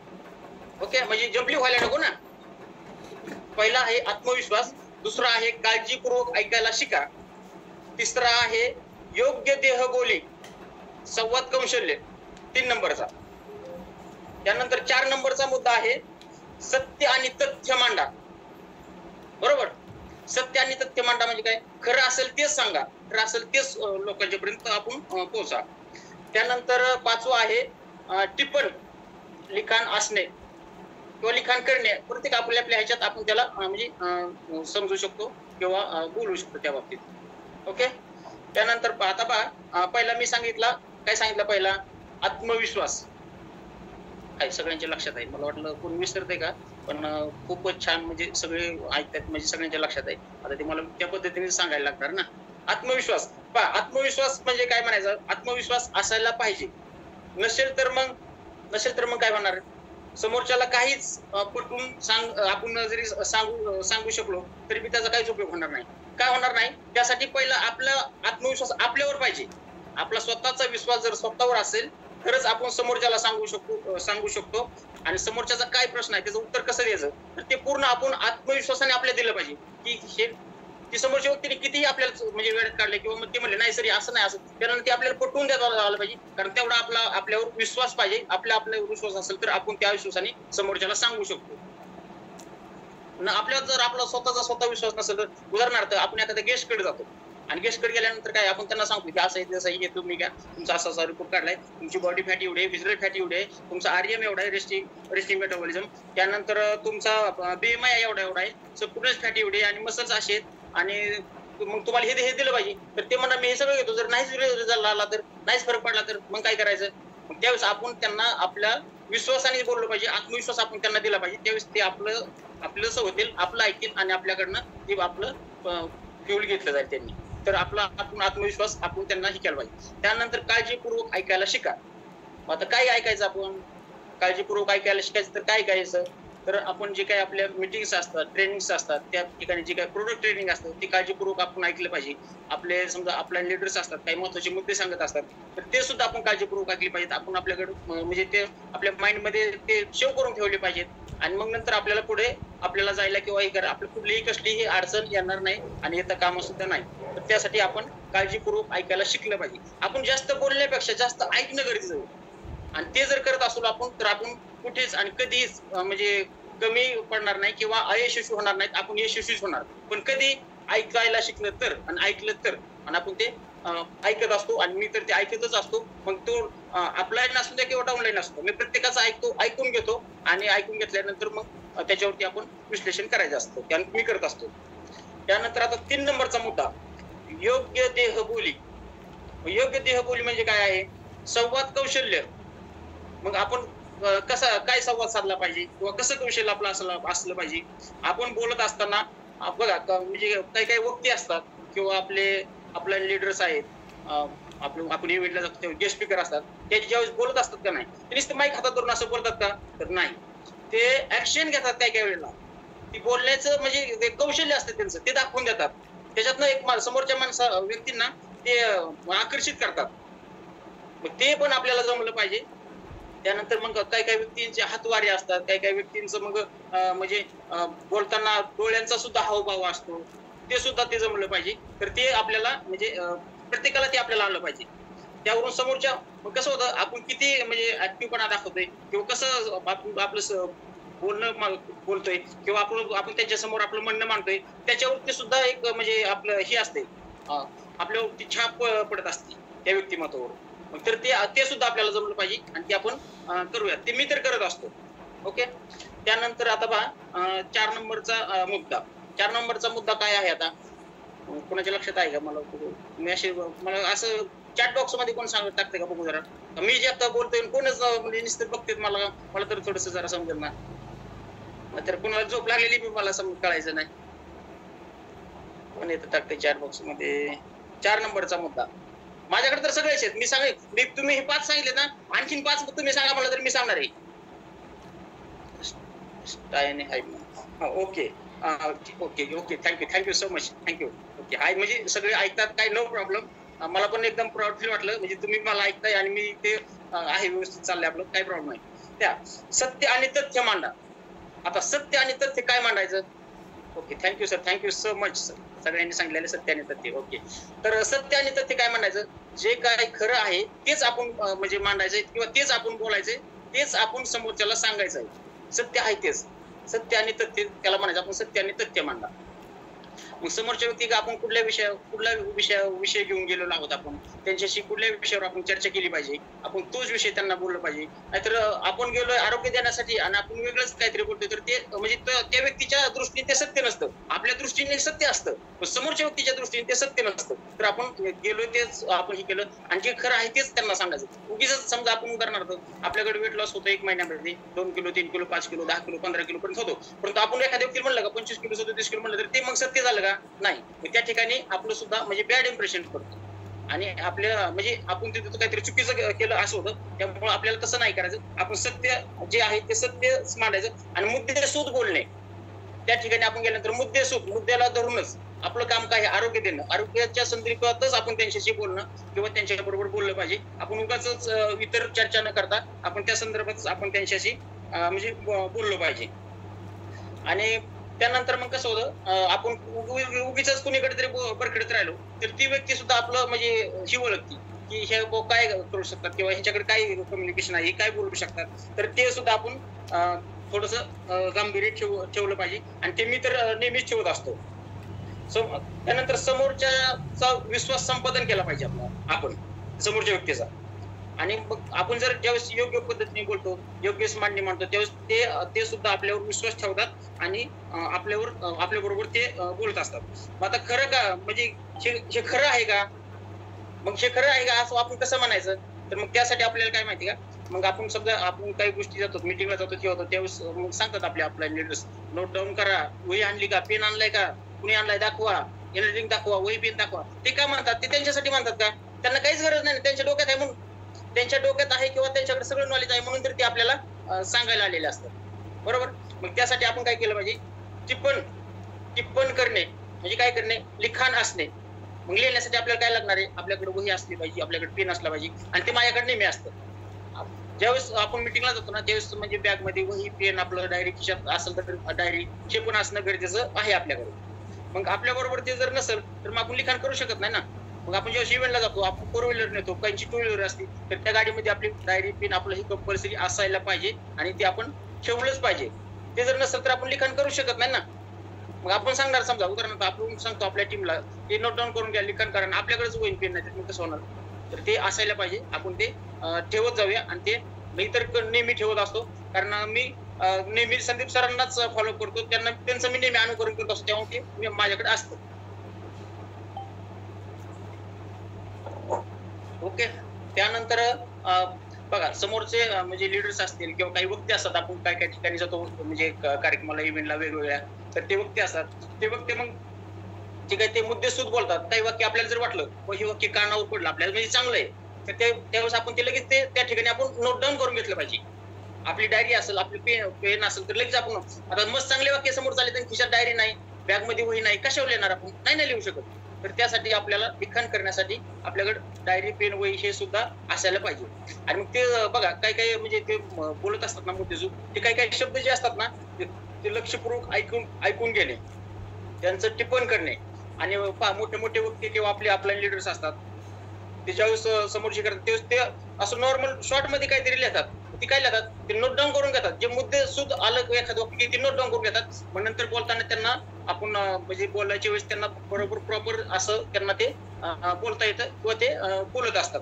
ओके, म्हणजे जंपली व्हायला नको ना. पहिला आहे आत्मविश्वास, दुसरा आहे काळजीपूर्वक ऐकायला शिका, तिसरा आहे योग्य देहबोली, संवाद कौशल्य 3 नंबरचा. त्यानंतर 4 नंबरचा मुद्दा आहे सत्य आणि तथ्य मांडा. बरोबर, सत्य आणि तथ्य मांडा म्हणजे काय? खरं असेल तेच सांगा, खरं असेल तेच लोकांच्या पर्यंत आपण पोहोचा. त्यानंतर 5वं आहे टिप्पण लिखाण असणे किंवा लिखाण करणे. प्रत्येक आपल्या ह्याच्यात आपण त्याला म्हणजे समजू शकतो किंवा बोलू शकतो त्या बाबतीत. ओके, त्यानंतर आता पहा, पहिला मी सांगितला, काय सांगितलं पहिला? आत्मविश्वास. काय सगळ्यांच्या लक्षात आहे? मला वाटलं कोण विसरते का, पण खूपच छान, म्हणजे सगळे ऐकतात, म्हणजे सगळ्यांच्या लक्षात आहे. आता ते मला त्या पद्धतीने सांगायला लागणार ना. आत्मविश्वास पहा, आत्मविश्वास म्हणजे काय म्हणायचं? आत्मविश्वास असायला पाहिजे. नसेल तर मग काय होणार? समोरच्याला काहीच पटवून आपण जरी सांगू शकलो तरी बी त्याचा काहीच उपयोग होणार नाही. काय होणार नाही? त्यासाठी पहिला आपला आत्मविश्वास आपल्यावर पाहिजे. आपला स्वतःचा विश्वास जर स्वतःवर असेल तरच आपण समोरच्याला सांगू शकतो. आणि समोरच्याचा काय प्रश्न आहे, त्याचं उत्तर कसं द्यायचं, तर ते पूर्ण आपण आत्मविश्वासाने आपल्याला दिलं पाहिजे. की ती समोरच्या व्यक्तीने कितीही आपल्याला म्हणजे वेळेत काढले किंवा मग ते म्हणले नाही सर असं नाही, असं त्यानंतर ते आपल्याला पटवून द्यायला आलं पाहिजे. कारण तेवढा आपल्यावर विश्वास पाहिजे. आपल्यावर विश्वास असेल तर आपण त्या विश्वासाने समोरच्याला सांगू शकतो. आपल्यावर जर आपला स्वतः विश्वास नसेल तर, उदाहरणार्थ आपण एखाद्या गेस्टकडे जातो आणि गेस्टकडे गेल्यानंतर काय आपण त्यांना सांगतो की असं आहे तसं आहे, तुम्ही काय तुमचा असा रिपोर्ट काढलाय, तुमची बॉडी फॅट एवढी आहे, फिजिकल फॅट एवढी आहे, तुमचा आरएम एवढा आहे, रेस्टिंग मेटाबॉलिझम, त्यानंतर तुमचा बीएमआय एवढा आहे, सबक्युटनस फॅट एवढी आहे आणि मसल्स असे आहेत, आणि मग तुम्हाला हे दिलं पाहिजे. तर ते म्हणा मी हे सगळं घेतो, जर नाहीच रिझल्ट आला तर, नाहीच फरक पडला तर मग काय करायचं? मग त्यावेळेस आपण त्यांना आपल्या विश्वासाने बोललो पाहिजे, आत्मविश्वास आपण त्यांना दिला पाहिजे. त्यावेळेस ते आपलं होतील, आपलं ऐकतील आणि आपल्याकडनं ते आपलं फ्युल घेतलं जाईल त्यांनी. तर आपला आत्मविश्वास आपण त्यांना शिकायला पाहिजे. त्यानंतर काळजीपूर्वक ऐकायला शिका. आता काय ऐकायचं? आपण काळजीपूर्वक ऐकायला शिकायचं तर काय ऐकायचं? तर आपण जे काही आपल्या मीटिंग्स असतात, ट्रेनिंग्स असतात, त्या ठिकाणी जे काही प्रोडक्ट ट्रेनिंग असतं ते काळजीपूर्वक आपण ऐकलं पाहिजे. आपले समजा आपल्या लीडर्स असतात, काही महत्वाचे मुद्दे सांगत असतात, तर ते सुद्धा आपण काळजीपूर्वक ऐकले पाहिजेत. आपण आपल्याकडे म्हणजे ते आपल्या माइंडमध्ये ते सेव्ह करून ठेवले पाहिजेत. आणि मग नंतर आपल्याला पुढे आपल्याला जायला किंवा हे करा आपलं कुठलीही कसलीही अडचण येणार नाही आणि येतं काम सुद्धा नाही. तर त्यासाठी आपण काळजीपूर्वक ऐकायला शिकलं पाहिजे. आपण जास्त बोलण्यापेक्षा जास्त ऐकणं गरजेचं आहे. आणि ते जर करत असलो आपण तर आपण कुठेच आणि कधीच म्हणजे कमी पडणार नाही किंवा अयशस्वी होणार नाहीत. आपण यशस्वीच होणार. पण कधी ऐकायला शिकलं तर आणि ऐकलं तर, आणि आपण ते ऐकत असतो आणि मी तर ते ऐकतच असतो. मग तो ऑफलाईन असू द्या किंवा डाऊनलाईन असतो, मी प्रत्येकाचं ऐकून घेतो आणि ऐकून घेतल्यानंतर मग त्याच्यावरती आपण विश्लेषण करायचं असतं, त्यानंतर मी करत असतो. त्यानंतर आता 3 नंबरचा मुद्दा, योग्य देहबोली. योग्य देहबोली म्हणजे काय आहे? संवाद कौशल्य. मग आपण काय संवाद साधला पाहिजे किंवा कसं कौशल्य आपलं असलं पाहिजे. आपण बोलत असताना बघा म्हणजे काही काही व्यक्ती असतात किंवा आपल्या लीडर्स आहेत, आपण इव्हेंटला जातो गेस्ट स्पीकर असतात, ते ज्यावेळेस बोलत असतात का नाही, ते नुसतं माईक हातात धरून असं बोलतात का? तर नाही, ते ऍक्शन घेतात काही काही वेळेला. ती बोलण्याचं म्हणजे ते कौशल्य असतं त्यांचं, ते दाखवून देतात. त्याच्यातनं एक समोरच्या व्यक्तींना ते आकर्षित करतात. मग ते पण आपल्याला जमलं पाहिजे. त्यानंतर मग काही काही व्यक्तींचे हातवारे असतात, काही काही व्यक्तींचं मग म्हणजे बोलताना डोळ्यांचा सुद्धा हावभाव असतो, ते सुद्धा ते जमलं पाहिजे. तर ते आपल्याला म्हणजे प्रत्येकाला ते आपल्याला आलं पाहिजे. त्यावरून समोरच्या मग कसं होतं, आपण किती म्हणजे ऍक्टिव्हपणा दाखवतोय किंवा कसं आपलं बोलणं बोलतोय किंवा आपण त्यांच्या समोर आपलं म्हणणं मांडतोय, त्याच्यावरती सुद्धा एक म्हणजे आपलं हे असते, आपल्यावरती छाप पडत असते त्या व्यक्तिमत्वावर. मग तर ते सुद्धा आपल्याला जमलं पाहिजे आणि ते आपण करूया. ते मी तर करत असतो. ओके. त्यानंतर आता पहा 4 नंबरचा मुद्दा. 4 नंबरचा मुद्दा काय आहे आता? कोणाच्या लक्षात आहे का? मला असं चॅट बॉक्स मध्ये कोण टाकते का बघू जरा. मी जे आता बोलतोय कोणच म्हणजे नुसतं बघते, मला तर थोडस जरा समजेल ना. तर कोणाला झोप लागलेली बी मला कळायचं नाही. कोण येतं टाकते चॅट बॉक्स मध्ये? 4 नंबरचा मुद्दा. माझ्याकडे तर सगळेच आहेत. तुम्ही हे 5 सांगितले ना, आणखीन 5 तुम्ही सांगा मला तर मी सांगणार आहे. Okay okay okay, thank you so much, thank you. Okay, hi म्हणजे सगळे ऐकतात, काय नो प्रॉब्लेम. मला पण एकदम प्राऊड फील वाटलं, म्हणजे तुम्ही मला ऐकताय आणि मी ते आहे व्यवस्थित चाललंय आपलं, काही प्रॉब्लेम नाही. त्या सत्य आणि तथ्य मांडा. आता सत्य आणि तथ्य काय मांडायचं? Okay, thank you sir, thank you so much sir. सगळ्यांनी सांगितलेलं सत्य आणि तथ्य. ओके, तर सत्य आणि तथ्य काय मांडायचं? जे काय खरं आहे तेच आपण म्हणजे मांडायचंय किंवा तेच आपण बोलायचंय, तेच आपण समोरच्याला सांगायचं आहे. सत्य आहे तेच, सत्य आणि तथ्य त्याला म्हणायचं. आपण सत्य आणि तथ्य मांडा. मग समोरच्या व्यक्ती आपण कुठला विषय घेऊन गेलेलो आहोत, आपण त्यांच्याशी कुठल्या विषयावर आपण चर्चा केली पाहिजे, आपण तोच विषय त्यांना बोललं पाहिजे. नाहीतर आपण गेलोय आरोग्य देण्यासाठी आणि आपण वेगळंच काहीतरी बोलतोय, तर ते म्हणजे त्या व्यक्तीच्या दृष्टीने ते सत्य नसतं, आपल्या दृष्टीने सत्य असतं, पण समोरच्या व्यक्तीच्या दृष्टीने ते सत्य नसतं. तर आपण गेलोय तेच आपण हे केलं आणि जे खरं आहे तेच त्यांना सांगायचं. उगीच समजा आपण उदाहरणार्थ आपल्याकडे वेट लॉस होतो 1 महिन्यामध्ये 2 kilo 3 kilo 5 kilo 10 kilo 15 kilo पर्यंत होतो, परंतु आपण एखाद्या व्यक्तीला म्हणलं का 25 किलो 37 किलो म्हणलं, तर ते मग सत्य झालं का? नाही. त्या ठिकाणी आपलं सुद्धा म्हणजे बॅड इम्प्रेशन पडतं आणि आपल्या म्हणजे आपण तिथे काहीतरी चुकीचं केलं असं होतं. त्यामुळे आपल्याला तसं नाही करायचं. आपण सत्य जे आहे ते सत्य मांडायचं आणि मुद्देसूद बोलणे. त्या ठिकाणी आपण गेल्यानंतर मुद्द्याला धरूनच आपलं काम काय आहे? आरोग्य देणं. आरोग्याच्या संदर्भातच आपण त्यांच्याशी बोलणं किंवा त्यांच्या बरोबर बोललं पाहिजे. आपण उगाच इतर चर्चा न करता आपण त्या संदर्भातच आपण त्यांच्याशी म्हणजे बोललो पाहिजे. आणि त्यानंतर मग कसं होतं, आपण उगीच कुणीकडे तरी बरखडत राहिलो तर ती व्यक्ती सुद्धा आपलं म्हणजे ही ओळखती की हे काय करू शकतात किंवा ह्याच्याकडे काय कम्युनिकेशन आहे, काय बोलू शकतात. तर ते सुद्धा आपण थोडस गांभीर्य ठेवलं पाहिजे आणि ते मी तर नेहमीच ठेवत असतो. त्यानंतर समोरच्याचा विश्वास संपादन केला पाहिजे आपण समोरच्या व्यक्तीचा. आणि मग आपण जर ज्यावेळेस योग्य पद्धतीने बोलतो, योग्य मांडणी मांडतो, त्यावेळेस ते सुद्धा आपल्यावर विश्वास ठेवतात आणि आपल्या बरोबर ते बोलत असतात. मग आता खरं का म्हणजे हे खरं आहे का? मग हे खरं आहे का असं आपण कसं म्हणायचं? तर मग त्यासाठी आपल्याला काय माहिती का, मग आपण समजा आपण काही गोष्टी जातो, मिटिंगला जातो किंवा होतो, त्यावेळेस मग सांगतात आपल्या लीडर्स, नोट डाऊन करा, वही आणली का, पेन आणलाय का, कुणी आणलाय दाखवा, एनर्जिंग दाखवा, वही पेन दाखवा. ते काय म्हणतात? ते त्यांच्यासाठी म्हणतात का? त्यांना काहीच गरज नाही, त्यांच्या डोक्यात आहे म्हणून, त्यांच्या डोक्यात आहे किंवा त्यांच्याकडे सगळं नॉलेज आहे म्हणून तर ते आपल्याला सांगायला आलेले असतात. बरोबर. मग त्यासाठी आपण काय केलं पाहिजे? टिप्पण करणे म्हणजे काय करणे? लिखाण असणे. मग लिहिण्यासाठी आपल्याला काय लागणार आहे? आपल्याकडे वही असली पाहिजे, आपल्याकडे पेन असला पाहिजे आणि ते माझ्याकडे नेहमी असतं. ज्यावेळेस आपण मिटिंगला जातो ना त्यावेळेस म्हणजे बॅग मध्ये वही पेन, आपलं डायरी खिशात असेल तर डायरी हे पण असणं गरजेचं आहे आपल्याकडे. मग आपल्या बरोबर ते जर नसेल तर मग आपण लिखाण करू शकत नाही ना. मग आपण जेव्हा इव्हेंटला जातो, आपण 4 व्हीलर नेतो, काहींची 2 व्हीलर असते, तर त्या गाडीमध्ये आपली डायरी पेन आपलं हे कंपल्सरी असायला पाहिजे आणि ते आपण ठेवलंच पाहिजे. ते जर नसेल तर आपण लिखाण करू शकत नाही ना. मग आपण सांगणार, समजा उदाहरणार्थ आपण सांगतो आपल्या टीमला ते नोट डाऊन करून घ्या, लिखाण करा, आपल्याकडेच होईल पेन नाही तर कसं होणार. तर ते असायला पाहिजे, आपण ते ठेवत जाऊया. आणि ते मी तर नेहमी ठेवत असतो, कारण मी नेहमी संदीप सरांनाच फॉलो करतो, त्यांचं मी नेहमी अनुकरण करत असतो, तेव्हा ते माझ्याकडे असतं. ओके. त्यानंतर बघा समोरचे म्हणजे लीडर्स असतील किंवा काही वक्ते असतात, आपण काय काय ठिकाणी जातो म्हणजे कार्यक्रमाला इव्हेंटला वेगवेगळ्या, तर ते वक्ते असतात. ते वक्ते मग ठीक आहे ते मुद्देसूद बोलतात, काही वाक्य आपल्याला जर वाटलं हे वाक्य कानावर पडलं आपल्याला म्हणजे चांगलं आहे, तर त्यावेळेस आपण ते लगेच त्या ठिकाणी आपण नोट डाऊन करून घेतलं पाहिजे. आपली डायरी असेल, आपली पेन असेल, तर लगेच आपण आता मस्त चांगले वाक्य समोर चालले तर खिशात डायरी नाही, बॅग मध्ये वही नाही, कशावर लिहिणार आपण, नाही लिहू शकत. तर त्यासाठी आपल्याला लिखाण करण्यासाठी आपल्याकडे डायरी पेन वही हे सुद्धा असायला पाहिजे. आणि मग ते बघा काही काही म्हणजे ते बोलत असतात ना मुद्देसूद, ते काही काही शब्द जे असतात ना ते लक्षपूर्वक ऐकून घेणे, त्यांचं टिप्पण करणे. आणि मोठे मोठे वक्ते किंवा आपले अपलाईन लीडर्स असतात, त्याच्यावेळेस समोरची करतात त्यावेळेस ते असं नॉर्मल शॉर्ट मध्ये काहीतरी लिहितात, ते काय लिहितात ते नोट डाऊन करून घेतात, जे मुद्दे सुद्ध आलं एखादं वाक्य ते नोट डाऊन करून घेतात. मग नंतर बोलताना त्यांना आपण म्हणजे बोलायच्या वेळेस त्यांना बरोबर प्रॉपर असं त्यांना ते बोलता येतं किंवा ते बोलत असतात.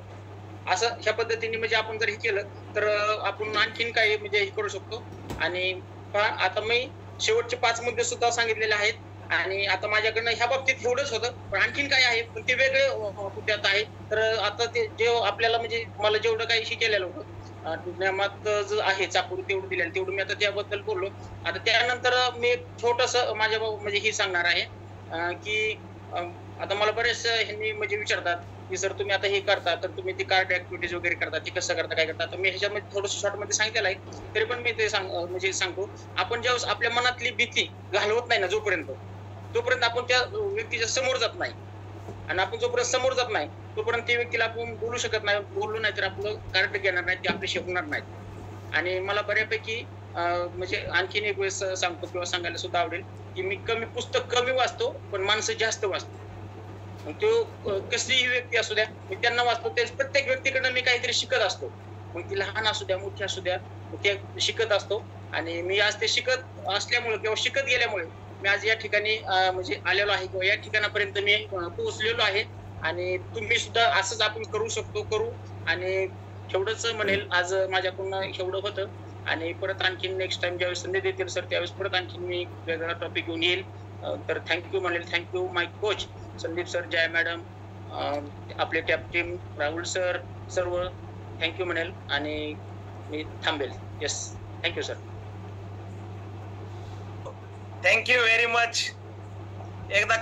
असं ह्या पद्धतीने म्हणजे आपण जर हे केलं तर आपण आणखीन काही म्हणजे हे करू शकतो. आणि आता मी शेवटचे 5 मुद्दे सुद्धा सांगितलेले आहेत. आणि आता माझ्याकडनं ह्या बाबतीत एवढंच होतं, पण आणखीन काय आहे पण ते वेगळे मुद्द्यात आहे. तर आता ते जे आपल्याला म्हणजे मला जेवढं काही शिकेलेलं होतं ज्ञानात आहे चाकोरी तेवढं दिलेलं तेवढं मी आता त्याबद्दल बोललो. आता त्यानंतर मी एक छोटस माझ्या म्हणजे हे सांगणार आहे की आता मला बरेच ह्यांनी म्हणजे विचारतात की सर तुम्ही आता हे करता तर तुम्ही ते कार्ड ऍक्टिव्हिटीज वगैरे करता, ते कसं करता काय करता. तर मी ह्याच्यामध्ये थोडंसं शॉर्ट मध्ये सांगितलेलं आहे, तरी पण मी ते म्हणजे सांगतो. आपण ज्यावेळेस आपल्या मनातली भीती घालवत नाही ना तोपर्यंत आपण त्या व्यक्तीच्या समोर जात नाही. आणि आपण जोपर्यंत समोर जात नाही तोपर्यंत त्या व्यक्तीला आपण बोलू शकत नाही, बोललो नाही तर आपलं कार्ड घेणार नाही, ते आपल्याशी होणार नाहीत. आणि मला बऱ्यापैकी म्हणजे आणखीन एक वेळेस सांगतो किंवा सांगायला सुद्धा आवडेल की मी पुस्तक कमी वाचतो पण माणसं जास्त वाचतो. तो कसलीही व्यक्ती असू द्या मी त्यांना वाचतो, ते प्रत्येक व्यक्तीकडनं मी काहीतरी शिकत असतो. मग ती लहान असू द्या मोठी असू द्या ते शिकत असतो. आणि मी आज ते शिकत असल्यामुळे किंवा शिकत गेल्यामुळे मी आज या ठिकाणी म्हणजे आलेलो आहे किंवा या ठिकाणापर्यंत मी पोहोचलेलो आहे. आणि तुम्ही सुद्धा असंच आपण करू शकतो. आणि एवढंच म्हणेल आज माझ्याकडून एवढं होतं. आणि परत आणखीन नेक्स्ट टाइम ज्यावेळेस संधी देतील सर त्यावेळेस परत आणखीन मी वेगळा टॉपिक घेऊन येईल. तर थँक्यू म्हणेल, thank you my coach Sandeep sir, Jaya madam, आपले टॅप टीम, राहुल सर, सर्व थँक्यू म्हणेल आणि मी थांबेल. Yes, thank you sir. Thank you very much. एकदा